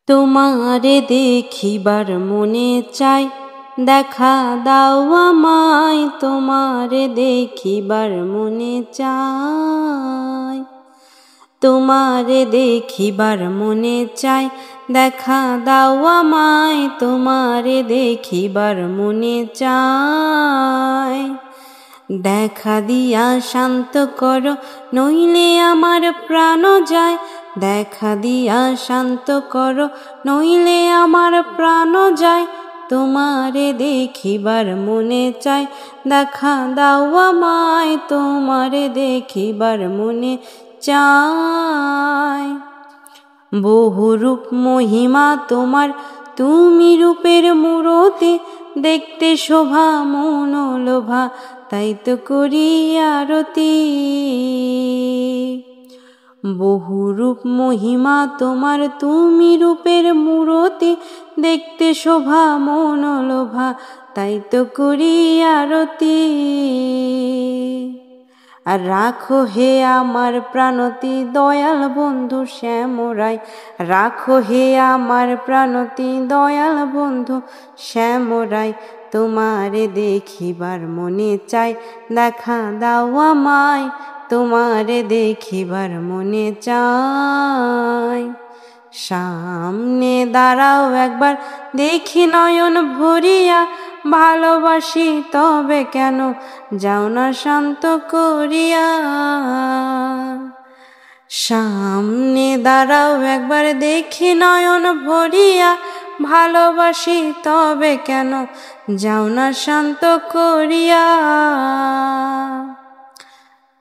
তোমারে দেখিবার মনে চাই, দেখা দাও আমায়। তোমারে দেখিবার মনে চাই, তোমারে দেখিবার মনে চাই, দেখা দাও আমায়। তোমারে দেখিবার মনে চাই, দেখা দিয়া শান্ত করো, নইলে আমার প্রাণ যায়। দেখা দিয়া শান্ত করো, নইলে আমার প্রাণ যায়। তোমারে দেখিবার মনে চাই, দেখা দাও আমায়। তোমারে দেখিবার মনে চাই। বহুরূপ মহিমা তোমার, তুমি রূপের মূরতি। দেখতে শোভা মন লোভা, তাই তো করি আরতি। বহুরূপ মহিমা তোমার, তুমি রূপের মূরতি। দেখতে শোভা মন লোভা, তাই তো করি আরতি। আর রাখো হে আমার প্রাণতি দয়াল বন্ধু শ্যামরায়। রাখো হে আমার প্রাণতি দয়াল বন্ধু শ্যামরায়। তোমারে দেখিবার মনে চাই, দেখা দাও আমায়। তোমারে দেখিবার মনে চাই। সামনে দাঁড়াও একবার, দেখি নয়ন ভরিয়া। ভালোবাসি তবে কেন, যাও না শান্ত করিয়া। সামনে দাঁড়াও একবার, দেখি নয়ন ভরিয়া। ভালোবাসি তবে কেন, যাও না শান্ত করিয়া।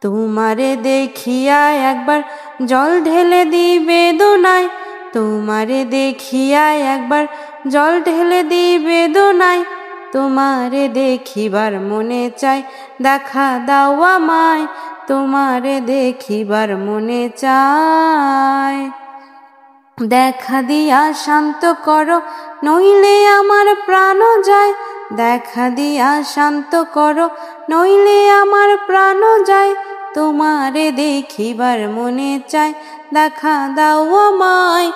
তোমারে দেখিয়া একবার, জল ঢেলে দিই বেদনায়। তোমারে দেখিয়া একবার, জল ঢেলে দিই বেদনায়। তোমারে দেখিবার মনে চাই, দেখা দাও আমায়। তোমারে দেখিবার মনে চাই, দেখা দিয়া শান্ত করো, নইলে আমার প্রাণ যায়। দেখা দিয়া শান্ত করো, নইলে আমার প্রাণ যায়। তোমারে দেখিবার মনে চাই, দেখা দাও আমায়।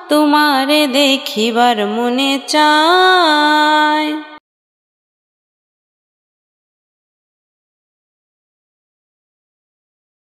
তোমারে দেখিবার মনে চাই।